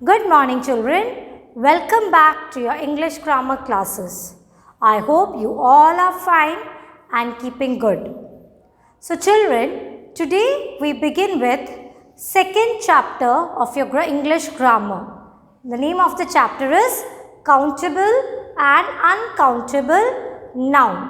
Good morning, children. Welcome back to your English grammar classes. I hope you all are fine and keeping good. So, children, today we begin with second chapter of your English grammar. The name of the chapter is Countable and Uncountable Noun.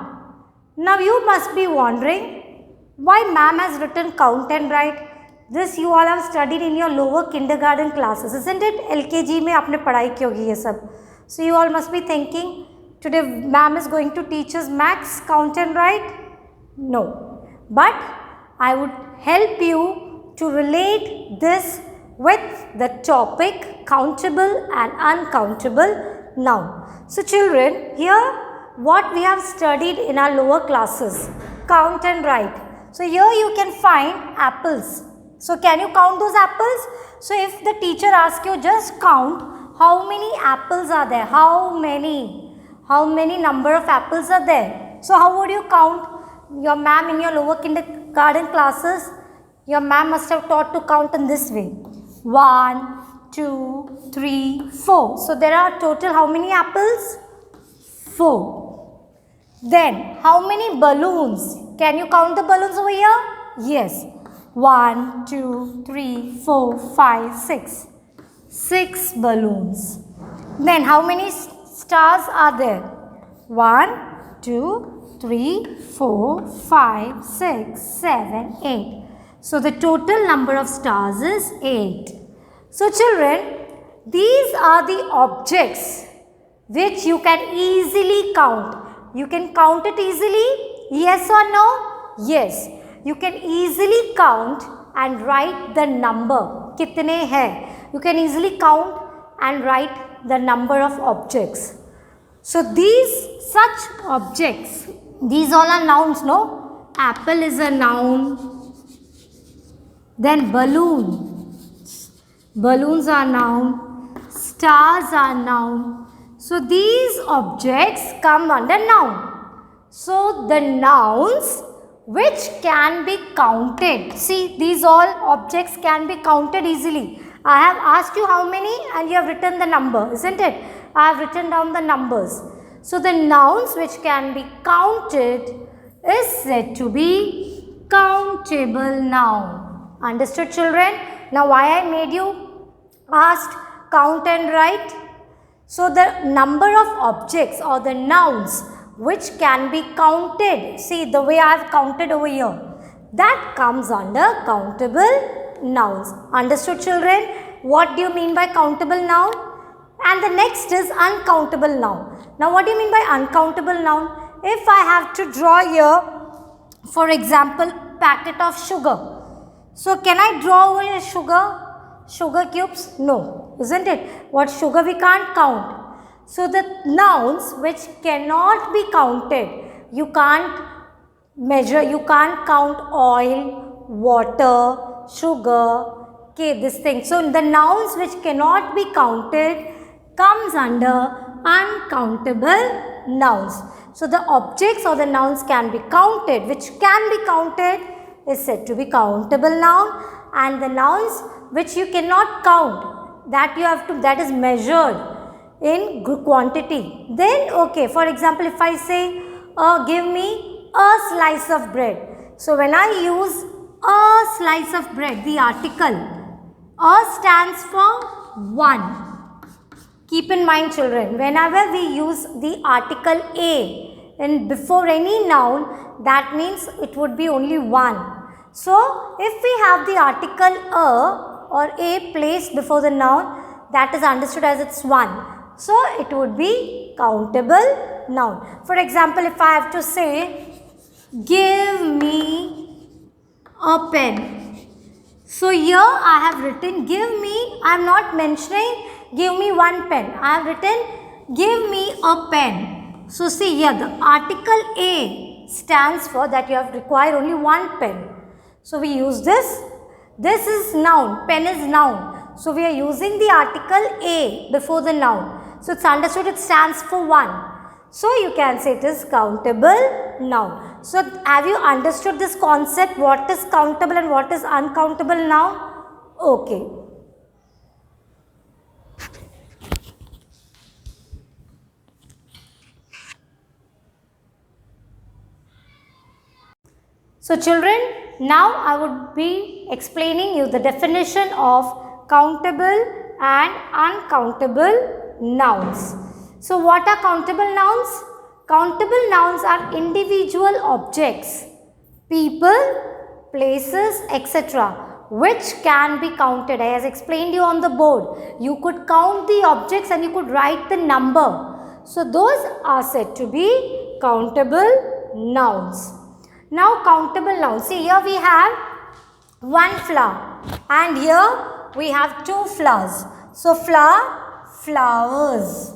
Now, you must be wondering why ma'am has written count and write. This you all have studied in your lower kindergarten classes, isn't it? LKG में आपने पढ़ाई की होगी ये सब. So you all must be thinking, today ma'am is going to teach us maths, count and write. No, but I would help you to relate this with the topic countable and uncountable noun. So children, here what we have studied in our lower classes, count and write. So here you can find apples. So can you count those apples? So if the teacher asks you, just count how many apples are there, how many number of apples are there. So how would you count? Your ma'am in your lower kindergarten classes, your ma'am must have taught to count in this way. 1, 2, 3, 4. So there are total how many apples? 4. Then how many balloons? Can you count the balloons over here? Yes. 1, 2, 3, 4, 5, 6. 6 balloons. Then how many stars are there? 1, 2, 3, 4, 5, 6, 7, 8. So the total number of stars is 8. So children, these are the objects which you can easily count. You can count it easily? Yes or no? Yes. You can easily count and write the number. Kitne hai? You can easily count and write the number of objects. So these such objects, these all are nouns, no? Apple is a noun. Then balloons. Balloons are noun. Stars are noun. So these objects come under noun. So the nouns which can be counted. See, these all objects can be counted easily. I have asked you how many and you have written the number, isn't it? I have written down the numbers. So the nouns which can be counted is said to be countable noun. Understood, children? Now why I made you ask count and write? So the number of objects or the nouns which can be counted. See the way I have counted over here. That comes under countable nouns. Understood, children? What do you mean by countable noun? And the next is uncountable noun. Now what do you mean by uncountable noun? If I have to draw here, for example, packet of sugar. So can I draw over here sugar cubes? No, isn't it? What sugar we can't count. So the nouns which cannot be counted, you can't measure, you can't count oil, water, sugar, okay, this thing. So the nouns which cannot be counted comes under uncountable nouns. So the objects or the nouns can be counted, which can be counted is said to be countable noun, and the nouns which you cannot count, that you have to, that is measured in quantity. Then okay, for example, if I say give me a slice of bread. So when I use a slice of bread, the article a stands for 1. Keep in mind, children, whenever we use the article a and before any noun, that means it would be only 1. So if we have the article a or a placed before the noun, that is understood as it's 1. So it would be countable noun. For example, if I have to say, give me a pen. So here I have written give me, I am not mentioning give me one pen. I have written give me a pen. So see here the article a stands for that you have required only one pen. So we use this. This is noun, pen is noun. So we are using the article a before the noun. So it's understood it stands for 1. So you can say it is countable noun. So have you understood this concept? What is countable and what is uncountable noun? Okay. So children, now I would be explaining you the definition of countable and uncountable nouns. So what are countable nouns? Countable nouns are individual objects, people, places, etc. which can be counted. I have explained you on the board. You could count the objects and you could write the number. So those are said to be countable nouns. Now countable nouns. See, here we have one flower and here we have two flowers. So flower, flowers.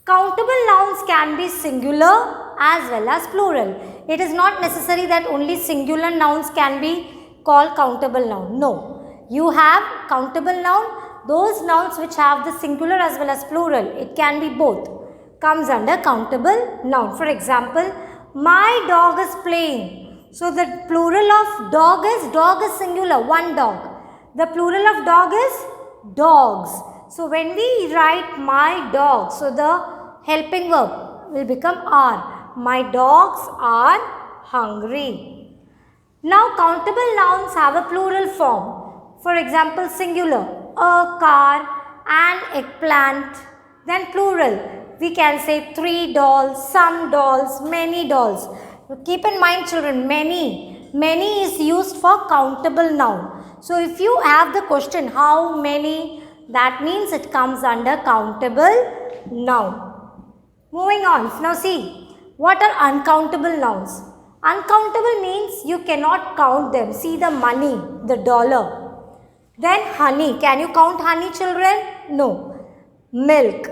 Countable nouns can be singular as well as plural. It is not necessary that only singular nouns can be called countable noun. No. You have countable noun, those nouns which have the singular as well as plural. It can be both. Comes under countable noun. For example, my dog is playing. So the plural of dog is singular, one dog. The plural of dog is dogs. So when we write my dog, so the helping verb will become are. My dogs are hungry. Now countable nouns have a plural form. For example, singular, a car, an eggplant. Then plural, we can say 3 dolls, some dolls, many dolls. Keep in mind children, many is used for countable noun. So if you have the question how many, that means it comes under countable noun. Moving on. Now see, what are uncountable nouns? Uncountable means you cannot count them. See the money, the dollar. Then honey. Can you count honey children? No. Milk,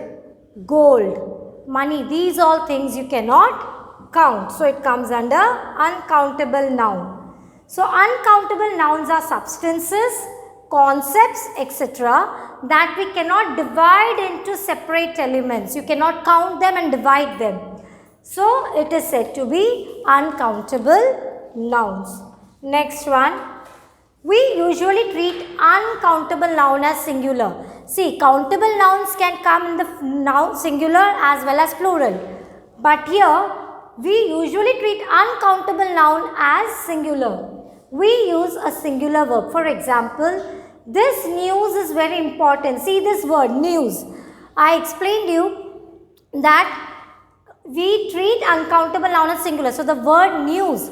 gold, money. These all things you cannot count. So it comes under uncountable noun. So uncountable nouns are substances, concepts, etc. that we cannot divide into separate elements. You cannot count them and divide them. So it is said to be uncountable nouns. Next one. We usually treat uncountable noun as singular. See, countable nouns can come in the noun singular as well as plural. But here, we usually treat uncountable noun as singular. We use a singular verb. For example, this news is very important. See this word, news. I explained you that we treat uncountable noun as singular. So the word news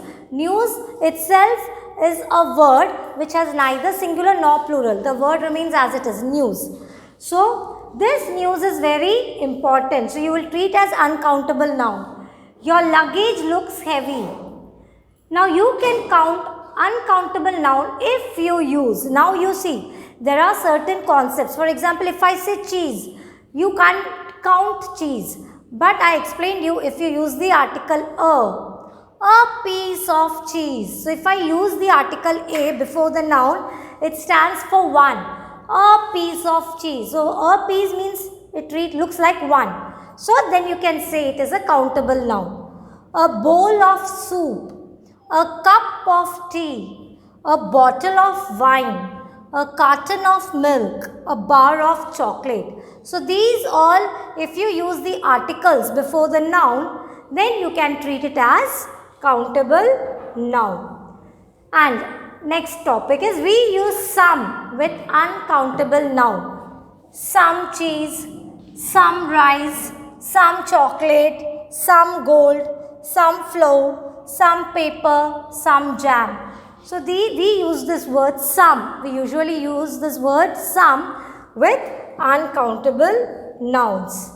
itself is a word which has neither singular nor plural. The word remains as it is, news. So this news is very important. So you will treat as uncountable noun. Your luggage looks heavy. Now you can count uncountable noun if you use. Now you see, there are certain concepts. For example, if I say cheese, you can't count cheese. But I explained you if you use the article a piece of cheese. So if I use the article a before the noun, it stands for one. A piece of cheese. So a piece means it looks like one. So then you can say it is a countable noun. A bowl of soup, a cup of tea, a bottle of wine, a carton of milk, a bar of chocolate. So these all, if you use the articles before the noun, then you can treat it as countable noun. And next topic is we use some with uncountable noun. Some cheese, some rice, some chocolate, some gold, some flour, some paper, some jam. So we use this word some. We usually use this word some with uncountable nouns.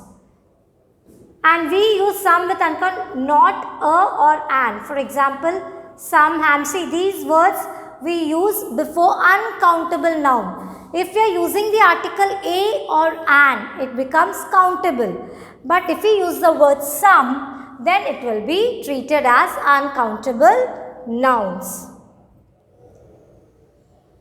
And we use some with uncountable, not a or an. For example, some ham. See, these words we use before uncountable noun. If we are using the article a or an, it becomes countable. But if we use the word some, then it will be treated as uncountable nouns.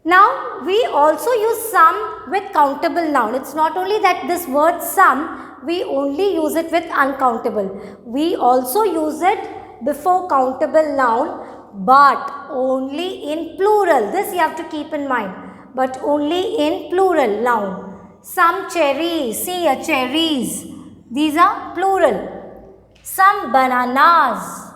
Now, we also use some with countable noun. It's not only that this word some, we only use it with uncountable. We also use it before countable noun, but only in plural. This you have to keep in mind, but only in plural noun. Some cherries, see a cherries. These are plural. Some bananas,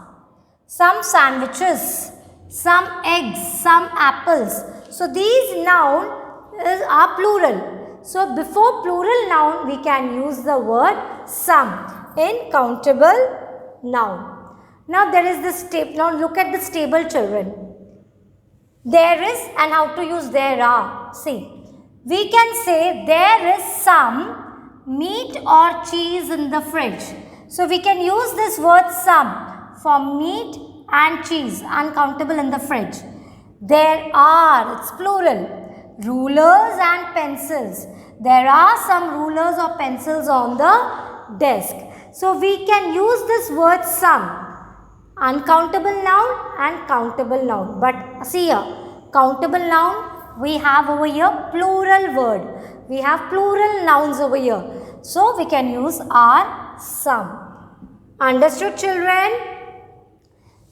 some sandwiches, some eggs, some apples. So these nouns are plural. So before plural noun, we can use the word some in countable noun. Now there is this table. Now look at this table, children. There is and how to use there are. See, we can say there is some meat or cheese in the fridge. So we can use this word some for meat and cheese, uncountable in the fridge. There are, it's plural, rulers and pencils. There are some rulers or pencils on the desk. So we can use this word some, uncountable noun and countable noun. But see here, countable noun, we have over here plural word. We have plural nouns over here. So we can use our some. Understood, children?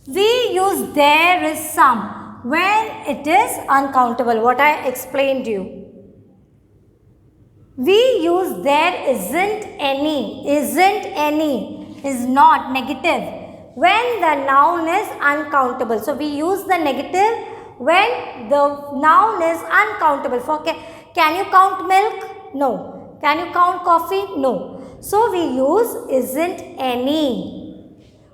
We use there is some when it is uncountable. What I explained to you. We use there isn't any. Isn't any is not negative when the noun is uncountable. So we use the negative when the noun is uncountable. For can you count milk? No. Can you count coffee? No. So we use isn't any.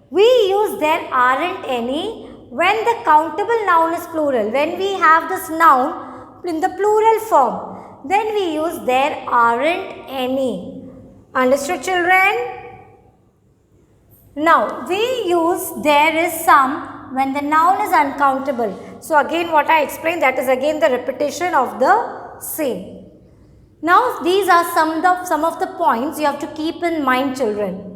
We use there aren't any when the countable noun is plural. When we have this noun in the plural form, then we use there aren't any. Understood, children? Now we use there is some when the noun is uncountable. So again what I explained, that is again the repetition of the same. Now these are some of the points you have to keep in mind, children.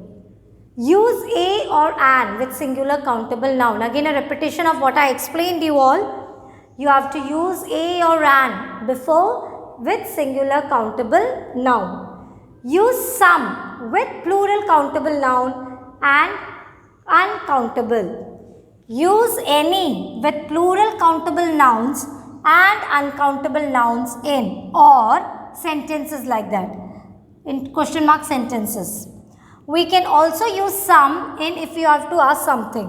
Use a or an with singular countable noun. Again a repetition of what I explained you all. You have to use a or an before with singular countable noun. Use some with plural countable noun and uncountable. Use any with plural countable nouns and uncountable nouns in or sentences like that, in question mark sentences. We can also use some in if you have to ask something.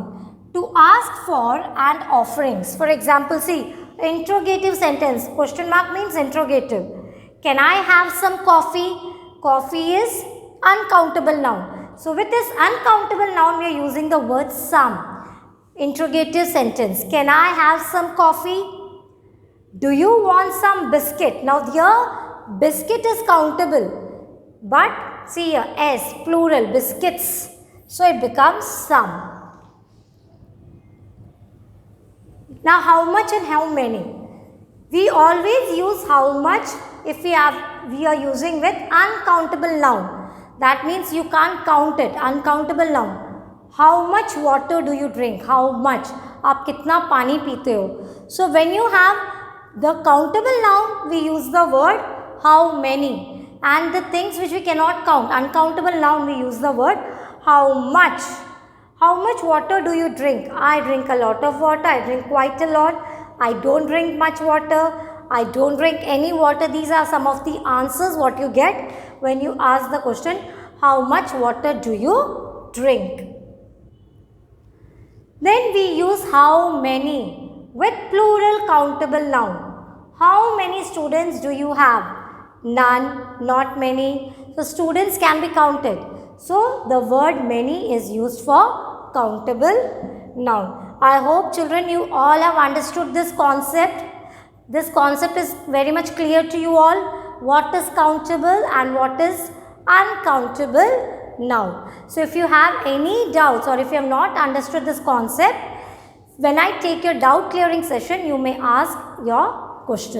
To ask for and offerings. For example, see, interrogative sentence, question mark means interrogative. Can I have some coffee? Coffee is uncountable noun. So with this uncountable noun, we are using the word some. Interrogative sentence. Can I have some coffee? Do you want some biscuit? Now here, biscuit is countable. But see here, S, plural, biscuits. So it becomes some. Now how much and how many? We always use how much if we are using with uncountable noun. That means you can't count it, uncountable noun. How much water do you drink? How much? आप कितना पानी पीते हो? So when you have the countable noun, we use the word how many. And the things which we cannot count, uncountable noun, we use the word how much. How much water do you drink? I drink a lot of water. I drink quite a lot. I don't drink much water. I don't drink any water. These are some of the answers what you get when you ask the question, how much water do you drink? Then we use how many with plural countable noun. How many students do you have? None, not many. So students can be counted. So the word many is used for countable noun. I hope children you all have understood this concept. This concept is very much clear to you all. What is countable and what is uncountable noun. So if you have any doubts or if you have not understood this concept, when I take your doubt clearing session, you may ask your question.